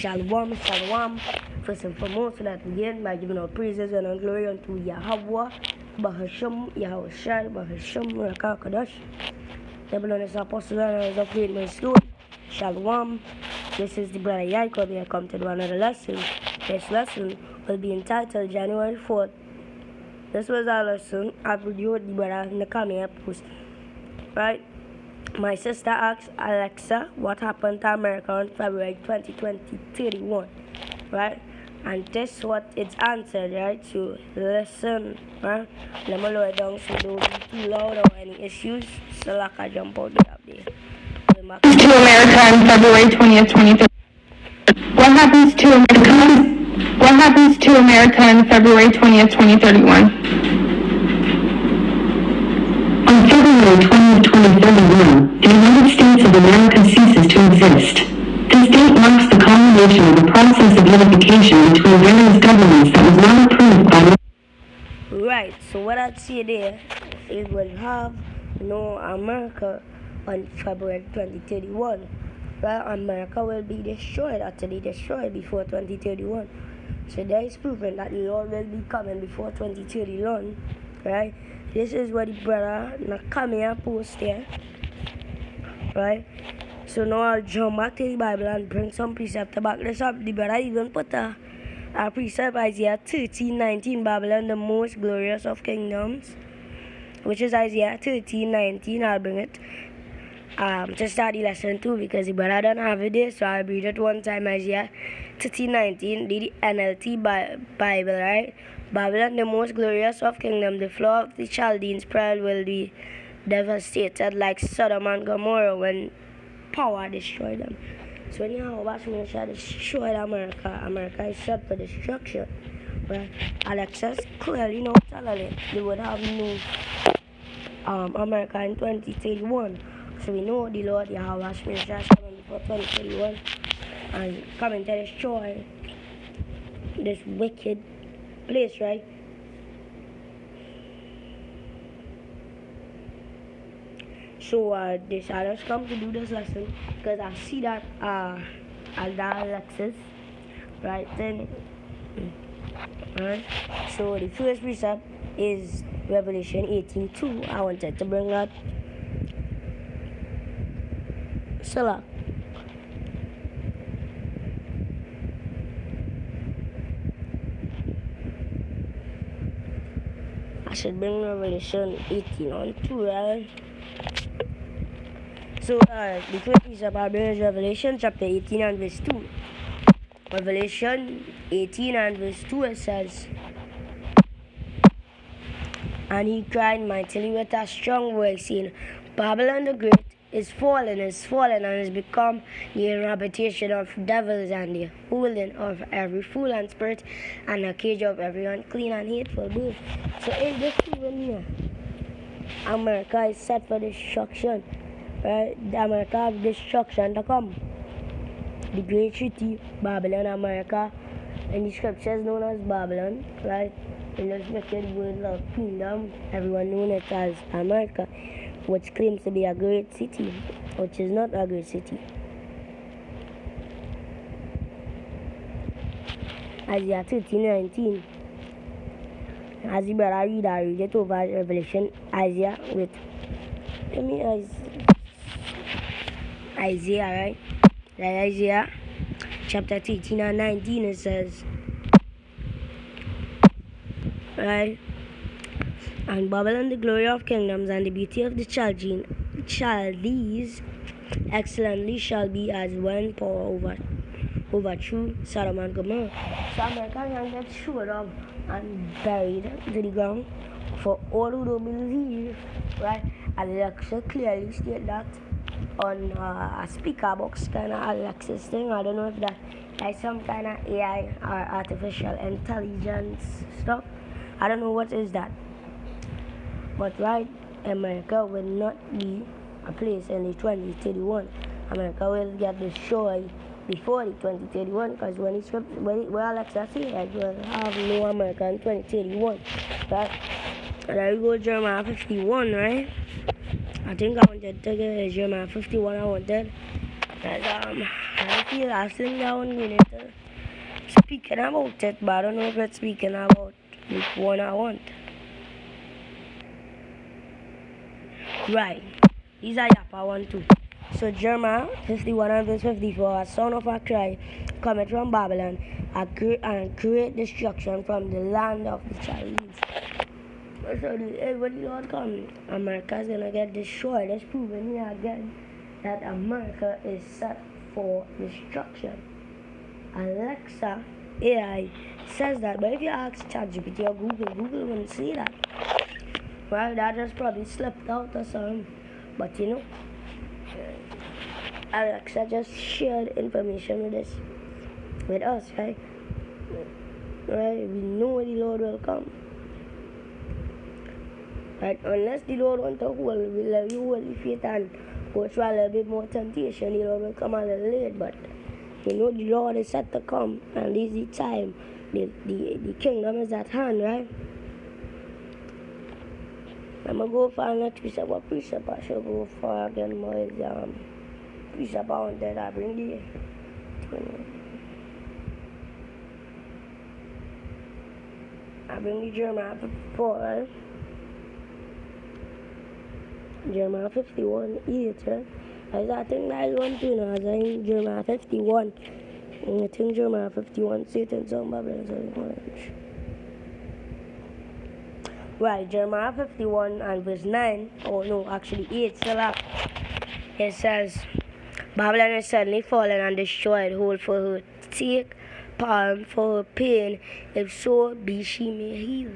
Shalom, shalom. First and foremost, let's begin by giving our praises and glory unto Yahweh, Bahasham, Yahushua, Bahasham, Rakah Kadosh. Devil on his apostle and his of great stone. Shalom. This is the brother Yaakov. We have come to do another lesson. This lesson will be entitled January 4th. This was our lesson. I videoed the brother in the comment post. Right? My sister asked Alexa what happened to America on February 2031, right? And this what it's answered, right? So listen, right? Let me lower it down so don't be too loud or any issues. So like I jump out there. To America on February 20th, 2030. What happens to America on February 20th, 2031? On February 20th, 2031, the United States of America ceases to exist. This date marks the culmination of a process of unification between various governments that was not approved by. Right, so what I'd say there is we'll have no America on February 2031. Right, America will be destroyed, utterly destroyed before 2031. So there is proven that the Lord will be coming before 2031. Right? This is what the brother Nakamia post here. Right? So now I'll jump back to the Bible and bring some precept to back this up. The brother even put a precept Isaiah 13:19, Babylon, the most glorious of kingdoms, which is Isaiah 13:19. I'll bring it to start the lesson too because the brother don't have it there, so I'll read it one time. Isaiah 13:19, the NLT Bible, right? Babylon, the most glorious of kingdoms, the floor of the Chaldeans' pride will be devastated like Sodom and Gomorrah when power destroyed them. So when you have Bashman destroyed America, America is set for destruction. Right? Alexis clearly not telling it. They would have no America in 2031. So we know the Lord Yahweh Bashman is coming before 2031 and coming to destroy this wicked place, right? So this I just come to do this lesson because I see that Alexis, right? Then, right? So the first precept is Revelation 18:2. I wanted to bring that. Salah. I should bring Revelation 18:2, right? So the first precept I bring is Revelation chapter 18 and verse 2. Revelation 18 and verse 2, it says, "And he cried mightily with a strong voice, saying, Babylon the Great is fallen, and is become the habitation of devils, and the holding of every fool and spirit, and a cage of every unclean and hateful bird." So in this even here, America is set for destruction. Right? America has destruction to come. The great city, Babylon, America, in the scriptures known as Babylon, right? In this wicked world of kingdom, everyone known it as America, which claims to be a great city, which is not a great city. Isaiah 13:19. As the brother I read it over Revelation, Isaiah, Isaiah, right? Isaiah chapter 13 and 19, it says, right? "And Babylon, the glory of kingdoms, and the beauty of the Chaldees, excellently shall be as when power overthrew Sodom and Gomorrah." So America can get showed up and buried to the ground. For all who don't believe, right? Alexa clearly state that on a speaker box kind of Alexis thing. I don't know if that is some kind of AI or artificial intelligence stuff. I don't know what is that. But right, America will not be a place in the 2031. America will get destroyed before the 2031 because when Alexa said we'll have no America in 2031. Right? And there we go, Jeremiah 51, right? I think I wanted to get Jeremiah 51. I wanted. That's feel I think that one going into speaking about it, but I don't know if it's speaking about which one I want. Right. These are Yapa 1 2. So Jeremiah 51 and verse 54, a son of a cry cometh from Babylon and great destruction from the land of the Chaldees. So when the Lord comes, America is going to get destroyed. It's proven here again that America is set for destruction. Alexa AI says that, but if you ask ChatGPT or Google won't see that. Well, that just probably slipped out or something. But you know, Alexa just shared information with us, right? Right? We know the Lord will come. Right? Unless the Lord wants to let you hold the faith and go through a little bit more temptation, the Lord will come a little late. But you know the Lord is set to come, and this is the time. The kingdom is at hand, right? I'm going to go for another precept. What precept I should go for again? More precept I wanted to bring the Jeremiah 54, right? Jeremiah 51, 8, right? I think that is one thing. I think Jeremiah 51. I think Jeremiah 51, Satan, some Babylon, right, Jeremiah 51 and verse 9, oh no, actually 8, still up. It says, Babylon is suddenly fallen and destroyed, hold for her take, palm for her pain, if so be she may heal.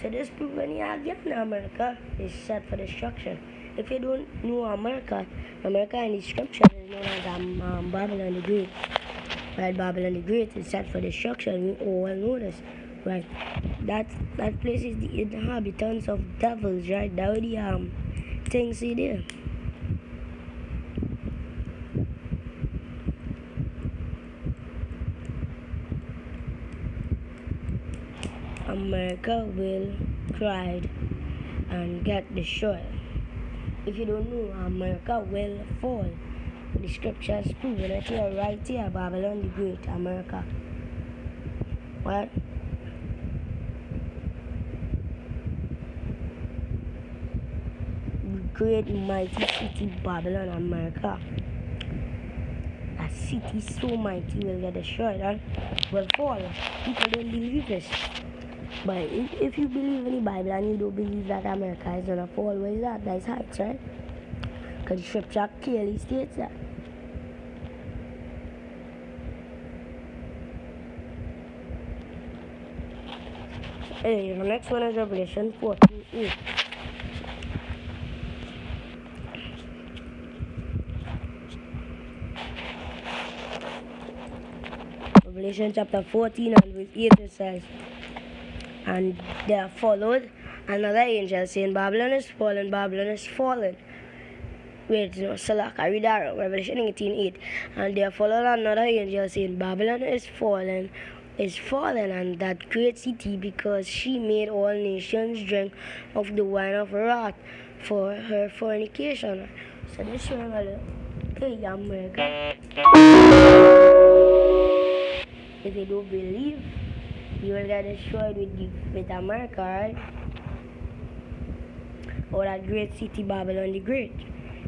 So this proven here again, America is set for destruction. If you don't know America in the scripture is known as Babylon the Great. Right, Babylon the Great is set for destruction. We all know this. Right, that place is the inhabitants of devils, right? That would the things see there. America will cry and get destroyed. If you don't know, America will fall. The scriptures prove it here, right here, Babylon the Great, America. What? Great mighty city Babylon, America. A city so mighty will get destroyed, right? Will fall. People don't believe this. But if you believe in the Bible and you don't believe that America is gonna fall, where is that? That's heights, right? Because the scripture clearly states that. Anyway, the next one is Revelation 14:8. Revelation chapter 14 and verse 8 it says, and there followed another angel saying, Babylon is fallen, Babylon is fallen. Wait, no, Salak, I read that, Revelation 18:8. And there followed another angel saying, Babylon is fallen, and that great city, because she made all nations drink of the wine of wrath for her fornication. So this one, hey, America. If you don't believe, you will get destroyed with America, right? Or that great city, Babylon the Great.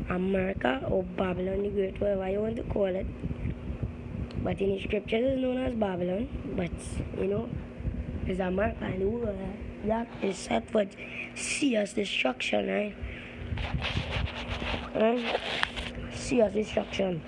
America or Babylon the Great, whatever you want to call it. But in the scriptures it's known as Babylon. But, you know, it's America in the world. Right? That is set for serious destruction, right? Right? Serious destruction.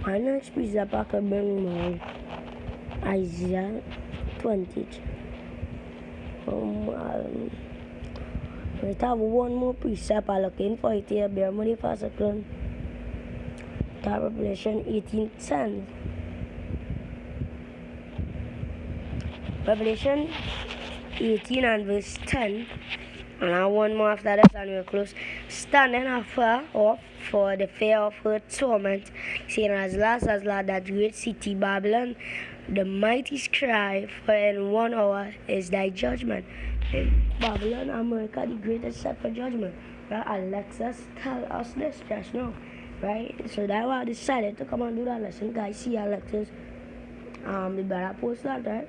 My next piece of I can bring my Isaiah 20. We have one more precept I'm looking for it here. Bear money for a second. Revelation 18:10. Revelation 18 and verse 10. And I one more after this and we'll close. Standing afar off for the fear of her torment, saying, as last as that great city Babylon, the mighty cry, for in 1 hour is thy judgment. In Babylon, America, the greatest set for judgment. Right? Alexis tell us this just now. Right? So that's why I decided to come and do that lesson. Guys, see Alexis. The better post that, right?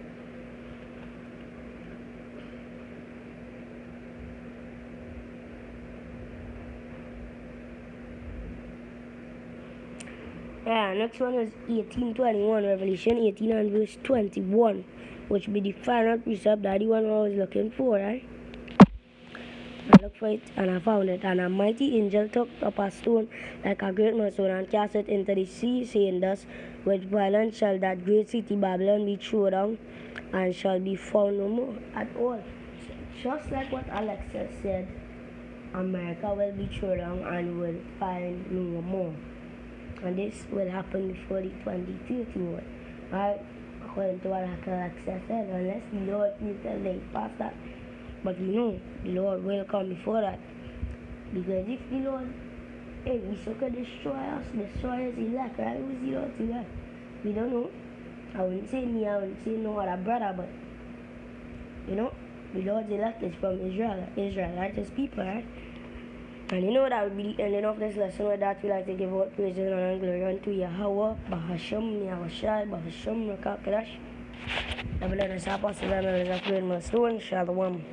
Yeah, next one is 18:21, Revelation 18 and verse 21, which be the final precept that the one I was looking for, right? I looked for it and I found it. And a mighty angel took up a stone like a great millstone and cast it into the sea, saying thus, with violence shall that great city Babylon be thrown down, and shall be found no more at all. Just like what Alexis said, America will be thrown down and will find no more. And this will happen before the 2031, right? According to what Alexis said, unless the Lord needs to late past that. But we know the Lord will come before that. Because if the Lord, hey, we so could destroy us, destroy his elect, right? Who's the Lord to that? We don't know. I wouldn't say me, I wouldn't say no other brother, but you know, the Lord's elect is from Israel, right? His people, right? And you know that will be the ending of this lesson. With that, we like to give out praise and honor and glory unto Yahweh, Bahasham, Yahushai, Bahasham, Rakakash. The blood is apostle and the great milestone. Shalom.